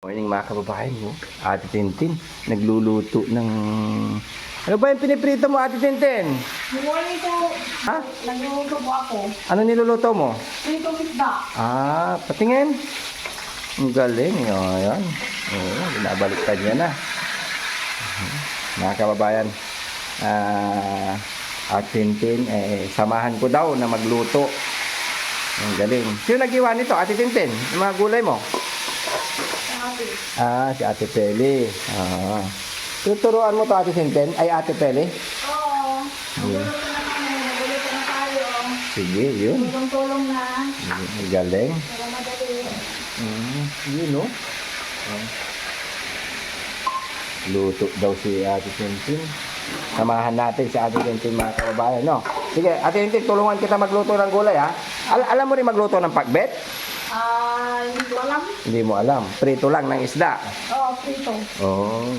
Morning mga kababayan mo. Ate Tintin, nagluluto ng... Ano ba yung piniprito mo, Ate Tintin? Good morning po. Ha? Nagluluto po ako. Ano niluluto mo? Pritong isda. Patingin. Ang galing. Ayan. Oo, binabaliktad niya na. Mga kababayan, Ate Tintin, samahan ko daw na magluto. Ang galing. Sino nag-iwan nito, Ate Tintin? Yung mga gulay mo? Si Ate Peli. Tuturuan mo to, Ate Tintin? Ay, Ate Peli? Oo. Nagluluto na kami. Nagluluto na tayo. Sige, yun. Tulong-tulong na. Ang galing. Para madali. Yun, no? Luto daw si Ate Tintin. Samahan natin si Ate Tintin, mga kababayan, no? Sige, Ate Tintin, tulungan kita magluto ng gulay, ha? Alam mo rin magluto ng pakbet? Hindi ko alam. Hindi mo alam. Prito lang ng isda. Oo, prito.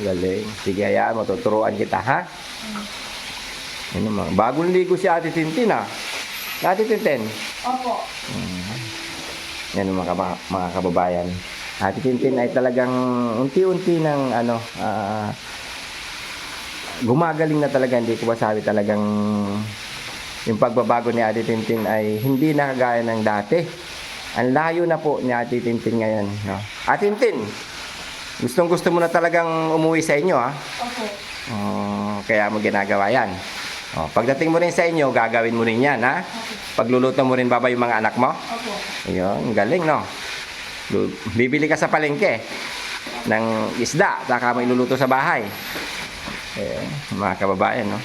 Galing. Sige, hayaan mo. Tuturuan kita, ha? Ano mga bagong ligo si Ate Tintin, ha? Ate Tintin. Opo. Yan mga kababayan. Ate Tintin ay talagang unti-unti ng gumagaling na talaga. Hindi ko masabi talagang yung pagbabago ni Ate Tintin ay hindi na kagaya ng dati. Ang layo na po ni Ate Tintin ngayon, no? Ate Tintin, gustong-gusto mo na talagang umuwi sa inyo, ha? Opo. Kaya mo ginagawa yan. Pagdating mo rin sa inyo, gagawin mo rin yan, ha? Pagluluto mo rin baba yung mga anak mo. Opo. Ayun, galing, no? Bibili ka sa palengke ng isda, saka mo iluluto sa bahay. Mga kababayan, no?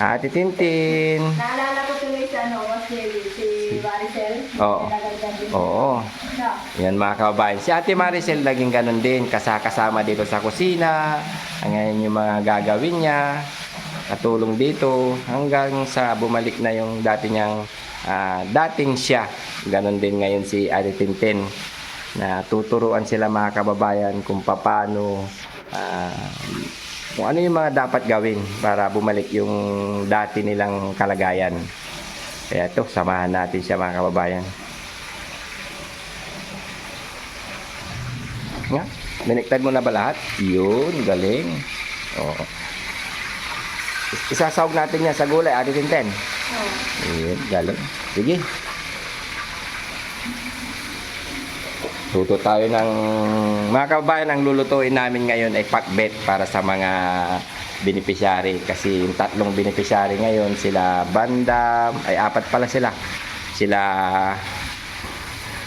Ate Tintin. Naalala ko tuloy si Maricel. Oo. Yan mga kababayan. Si Ate Maricel laging ganun din. Kasama dito sa kusina. Ngayon yung mga gagawin niya. Katulong dito. Hanggang sa bumalik na yung dating siya. Ganun din ngayon si Ate Tintin. Na tuturuan sila mga kababayan kung paano kung ano yung mga dapat gawin para bumalik yung dati nilang kalagayan. Kaya ito, samahan natin siya mga kababayan. Nga, biniktad mo na ba lahat? Yun, galing. Isasawag natin yan sa gulay, Ate Tintin. Yun, galing. Sige. Luto tayo ng mga kababayan. Ang lulutuin namin ngayon ay pakbet para sa mga beneficiary. Kasi yung tatlong beneficiary ngayon, sila Bandam, ay apat pala sila. Sila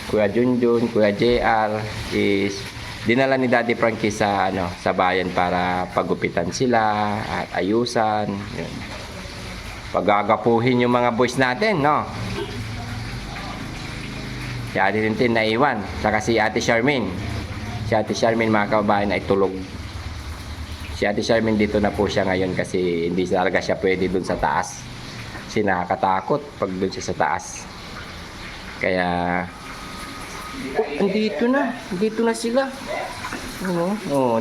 Kuya Junjun, Kuya JR is dinala ni Daddy Frankie sa bayan para pagupitan sila at ayusan. Yun. Pagagapuhin yung mga boys natin, no? Si Ate Tintin naiwan. Saka si Ate Charmaine. Si Ate Charmaine mga kababayan ay tulog. Si Ate Charmaine dito na po siya ngayon kasi hindi talaga siya pwede dun sa taas. Kasi nakakatakot pag dun siya sa taas. Kaya andito na. Dito na sila.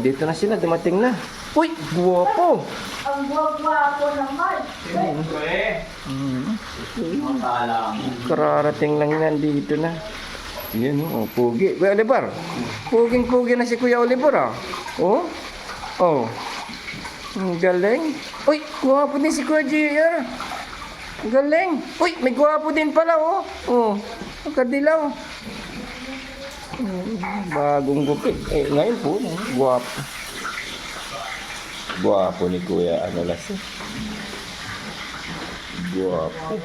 Dito na sila. Dumating na. Uy! Guwapo! Ang guwapo naman. Kararating lang yan. Dito na. Yan, pugi. Kuya Oliver. Puging-pugi na si Kuya Oliver, ah. Ang galing. Uy, guwapo din si Kuya JR. Ang galing. Uy, may guwapo din pala, ang kadilaw. Bagong gupit. Ngayon po, guwapo. Guwapo ni Kuya Anolas. Guwapo.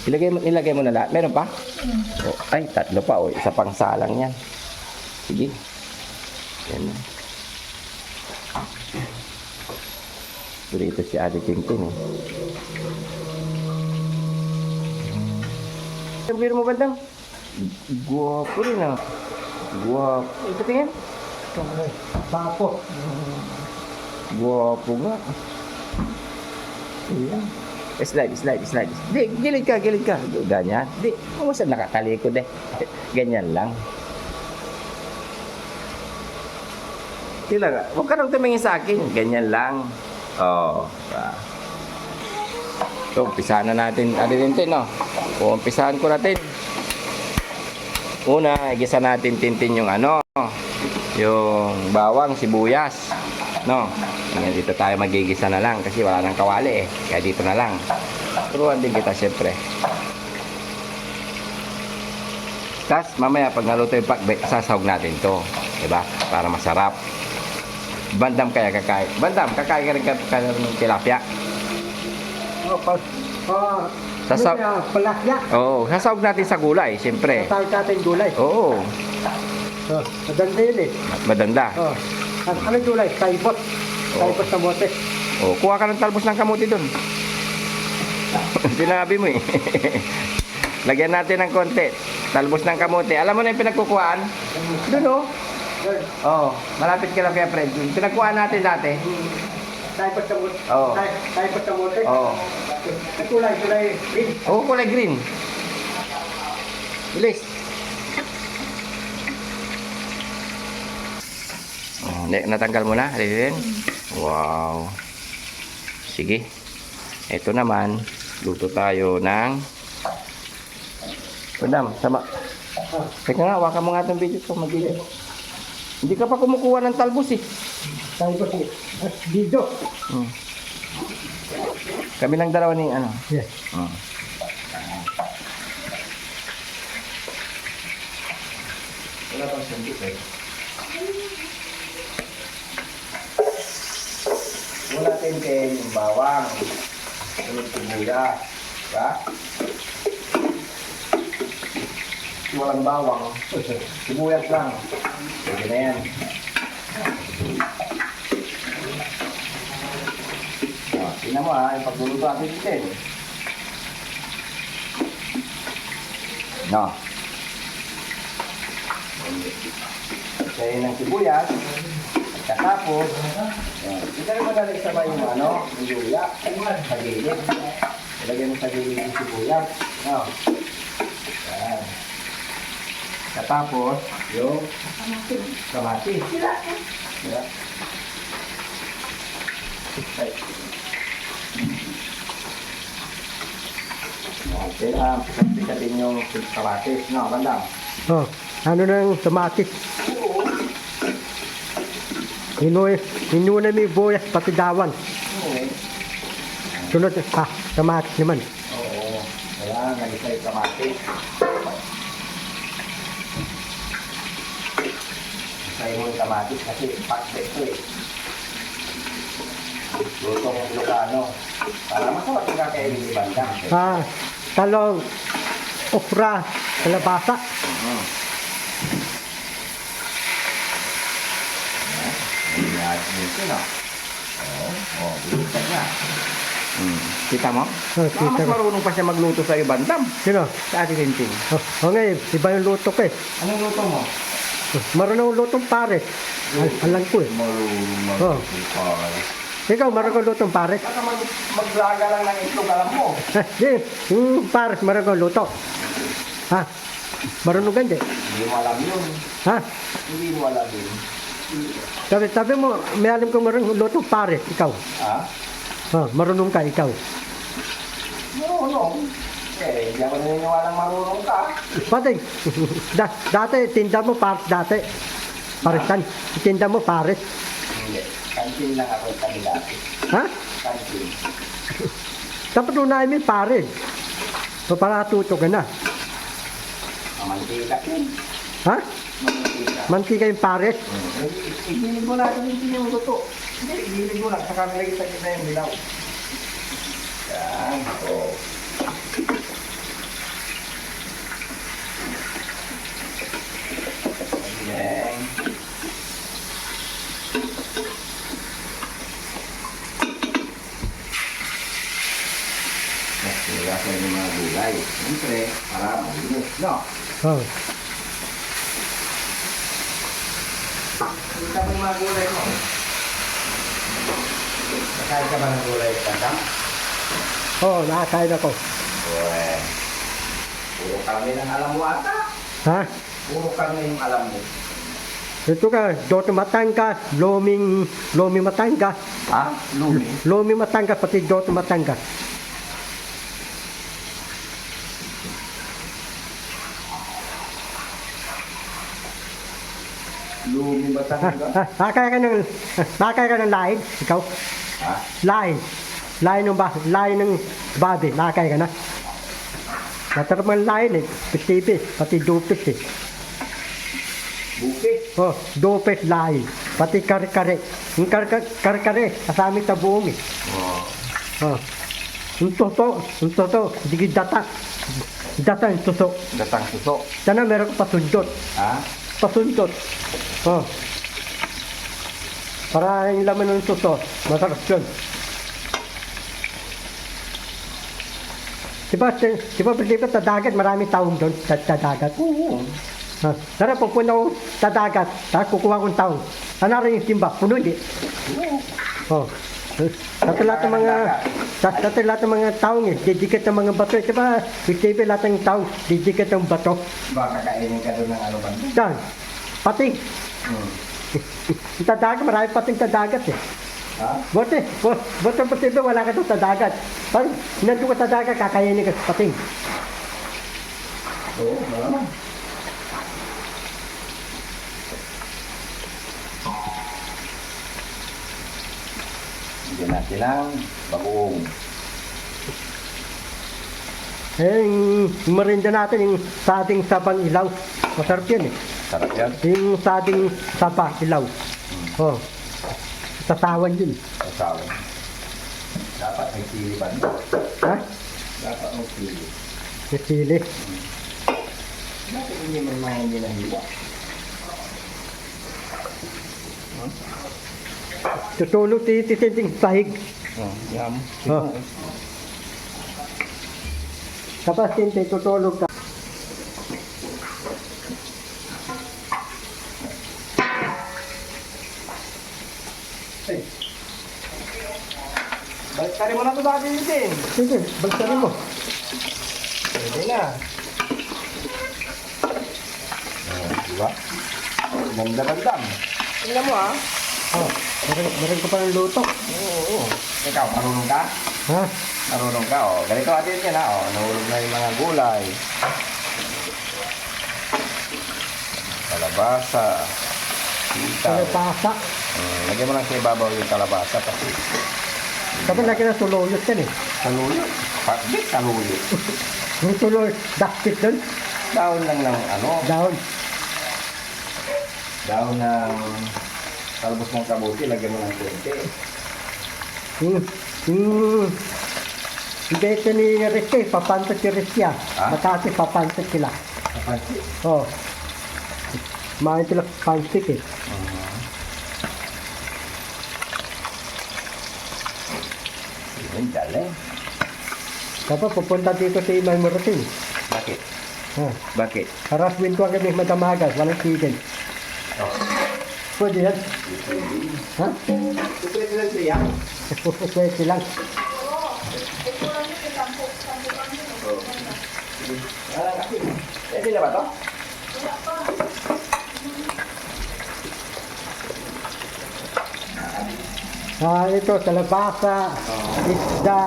Nilagay mo na lahat. Meron pa? Ay, tatlo pa. Isa pang salang yan. Sige. Yan. Dito si Ate Tintin. Sabihin mo bandang? Guwapo rin, ah. Guwapo. Ito tingin? Papo. Guwapo nga. Ayan. Slide. Di, gilid ka. Ganyan. Di, kung saan nakatalikod eh. Ganyan lang. Tila, huwag ka nang tumingin sa akin. Ganyan lang. So, umpisahan na natin. Ate Tintin, no? Umpisahan ko natin. Una, igisa natin tintin yung ano, yung bawang, sibuyas. No? Ngayon, dito tayo magigisa na lang kasi wala nang kawali eh. Kaya dito na lang. Turuan din kita syempre. Tapos mamaya pag naluto yung pakbet, sasahog natin to. Diba? Para masarap. Bandam kaya kakain. Bandam, kakain ka rin ka ng tilapia. Oh, Sasaw- palakya. Oo, sasahog natin sa gulay, syempre. Tawag natin gulay. Oo, Oh, maganda yun eh. madanda. Oh. Ano gulay? Saibot. Saibot sa bote. Oh, kuha ka ng talbos ng kamuti doon. Sinabi mo eh. Lagyan natin ng konti. Talbos ng kamuti. Alam mo na yung pinagkukuhaan? Doon oh. Oh, malapit ka lang kaya Fred. Yung pinagkuhaan natin dati. Saibot sa bote. Oo. Saibot sa bote. Oo. Kulay green. Oh, kulay green. Bilis. Oh, natanggal mo na, Rin? Wow. Sige. Ito naman, luto tayo ng Madam, sama. Teka nga, hawakan mo nga itong video ko, mag-video. Hindi ka pa kumukuha ng talbos eh. Saibot eh. Video. Hmm. Kami lang dalawa ni ano. Yes. Hmm. Wala pang sandok eh. Wala natin yung bawang. Sunod sibuyas. Diba? Walang bawang. Sibuyas lang. Pwede na yan. Tingnan mo ha, yung pagluluto natin din. No. Kaya ng sibuyas. Katapos, hindi ka rin magaling sabay yung ano, yung luya. Sa gilid. Ilagay mo sa gilid yung sibuyas. No. Yan. Katapos, yung kamatis. Sila. Okay. Okay, pikatin yung kamatis. No, bandang. Oh, ano nang tomatis? Inuna may boyas pati dawan. Oo. Sunod tomatis naman. Oo. Kaya, nagisa yung kamatis. Isay mo yung kamatis kasi pakbet ito eh. Lutong Ilocano. Para masarap yung kakainin ni bandang. Talong, okra, kalabasa. Ayan, ito na. Oo, bilisan niya. Kita mo? Oh, Baka mas kita mo. marunong pa siya magluto sa'yo, bandam. Sino? Sa atin Tintin. Ngayon, iba yung luto ko eh. Anong luto mo? Marunong lutong pare. Alam ko eh. Marunong Oh. Ikaw, marunong lutong pare. Baka maglaga lang ng itlog, alam mo. Yung pares, marunong luto. Ha? Marunong ka hindi? Hindi mo alam yun. Ha? Hindi mo alam yun. Sabi mo, may alam ko marunong lutong pare. Ikaw. Ha? Marunong ka, ikaw. Marunong. Eh, hindi ako naniniwalang marunong ka. Pati, dati, tinda mo pares dati. Parisan. Tinda mo pares. Hindi. Kantin lang ako kami dati. Ha? Kantin. Dapat unahin mo yung pares. So, para tuto ka na. Mantika yun. Ha? Mantika. Mantika yung pares. Igilig mo natin yung luto. Hindi, igilig mo lang. Saka nilagay sa kita yung dilaw. Yan. Oo. Ayan. Kasi nilasa yung mga gulay. Siyempre, para malinis. No? Oh. Kita mo yung mga gulay mo. Nakain ka ba ng gulay, Tandang? Nakakain ako. Uwe. Puro kami ng alam mo ata. Ha? Puro kami yung alam mo. Ito ka, Doto Matangas, Loming Matangas, Ha? Lumi. Loming Matangas, pati Doto Matangas. Lumi Batangas. Nakakaya ka ng lain? Ikaw? Ha? Lain. Lain ng babi. Nakakaya ka na? Masarap ng lain eh. Pitipis. Pati dupis eh. Bukit. Oh, dupis lain. Pati kare-kare. Yung kare-kare. Kasama sa buong eh. Oh. Oh. Yung toto. Hindi data. Data yung toto. Datang suso. Sana meron ka pasundot. Ha? Pasundot. Oh. Para yung laman ng toto. Masarap yun. Diba sa dagat, maraming taong doon sa dagat. Oo. Tara, pupunta ko sa dagat, tapos kukuha kong taong. Ano rin yung simba? Puno, hindi. Oh. Dati lahat ng mga taong eh, didikit ng mga bato. Diba, TV lahat ng taong, didikit ng bato. Baka kainin ka doon ng ano ba? Dan, pating. Hmm. Sa dagat, marami pating sa dagat eh. Ha? Bote, posible wala ka doon sa dagat. Pag nandun ka sa dagat, kakainin ka sa pating. Oo, malamang. Bigyan natin ng bagoong. Eh, yung merinda natin, yung sading sabang ilaw. Masarap yun eh. Sarap yan. Yung sading saba ilaw. Oh. Sasawan yun. Kasawa. Dapat may sili ba? Ha? Dapat may sili. May sili. Bakit hindi man mga hindi nahiwa? Tutulog tititin sahig. Oh, yum. Oh. Tapos tinte, tutulog ka. Hey. Balik mo na ito dati din. Sige, bagsarin mo. Pwede na. Diba? Ganda-gandam. Tingnan mo ah. Oh, meron ka pa ng luto. Oo. Ikaw, marunong ka? Ha? Marunong ka, oh. Ganito atin yan, ha, oh. Nahulog na yung mga gulay. Kalabasa. Sitaw. Kalabasa. Lagyan mo lang sa ibabaw yung kalabasa kasi Tapos lagi na tuluyot yan eh. saluyot. Bakit saluyot? Yung tuloy, dakpit doon. Daon lang ng ano, Down. daon ng talbos ng kabuti, lagyan mo ng konti. Yung dito ni Rizky, papantot si Rizky ah. Ha? Matasi papantot sila. Kapansi. Oh. Main sila pansik eh. Yun, galing. Tapos pupunta dito si Imay Muratin. Bakit? Ha. Bakit? Haras winto ang kami madamagas, walang tigil. Oh. Pwede yan. Ha? Pwede lang siya. Pwede lang. Pwede na ba to? Ito, kalabasa, isda,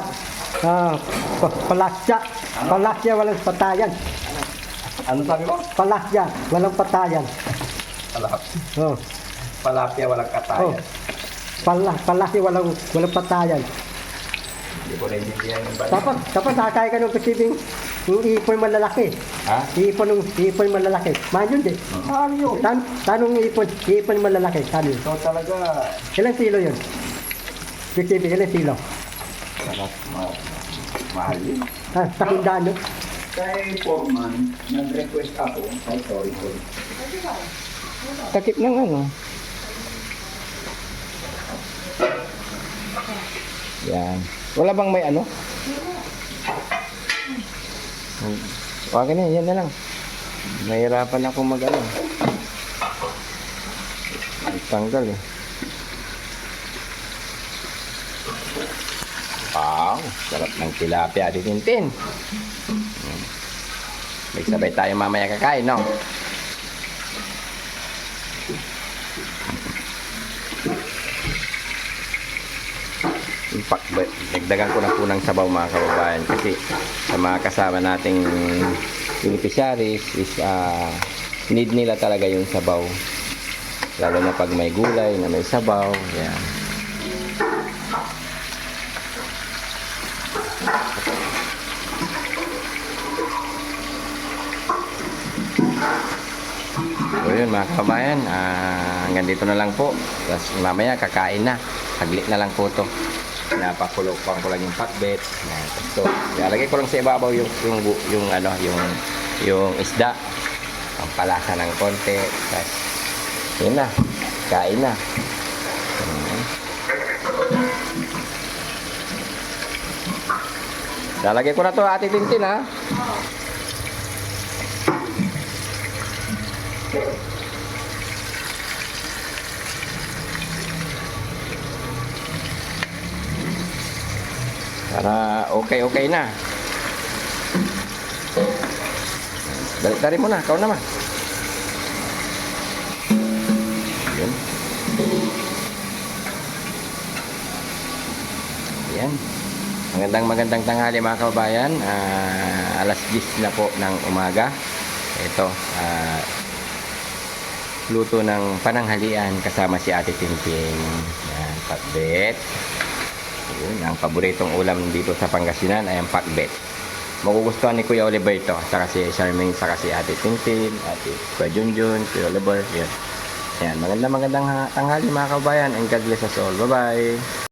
palasya. Palasya, walang patayan. Ano sabi mo? Palasya, walang patayan. Oh. Palapya, walang Oh. katayan. Palasya, walang patayan. Hindi ko naiintindihan yung balik. Tapos nakakaya ka ng kasibing yung ipon malalaki. Ha? Ipon malalaki. Man yun din. Ano yun? Tanong ipon malalaki. Saan yun? Ito talaga. Ilang kilo yun? Kasibing, ilang kilo? Sarap, mahal yun. Ha, sa kundaan yun? Kay Foreman, nag-request ako. Ay, sorry. Takip ng ano? Yan. Wala bang may ano? Wag na, yan na lang. Nahirapan ako mag ano. Tanggal eh. Wow, sarap ng tilapia di Tintin. May sabay tayo mamaya kakain, no? Nagdagan ko na po ng sabaw mga kababayan kasi sa mga kasama nating beneficiaries is need nila talaga yung sabaw. Lalo na pag may gulay, na may sabaw. Yan. So yun mga kabayan, hanggang dito na lang po. Tapos mamaya kakain na. Haglit na lang po to. Napakulo pa ko lang yung pakbet. So, ilalagay ko lang sa ibabaw yung isda. Ang palasa ng konti. Tapos, yun na. Kain na. Lalagay ko na to Ate Tintin ha. Para okay na. Balik-tari mo na, ikaw naman. Yun. Yan. Magandang tanghali mga kababayan. Alas 10 na po ng umaga. Ito, luto ng pananghalian kasama si Ate Tintin. Yan, pakbet. Yun, ang paboritong ulam dito sa Pangasinan ay ang pakbet. Magugustuhan ni Kuya Oliver saka si Charmaine, saka si Ate Tintin, Ate Kuya Junjun, Kuya Oliver. Yan. Yan, magandang tanghali mga kabayan, and God bless us all. Bye-bye!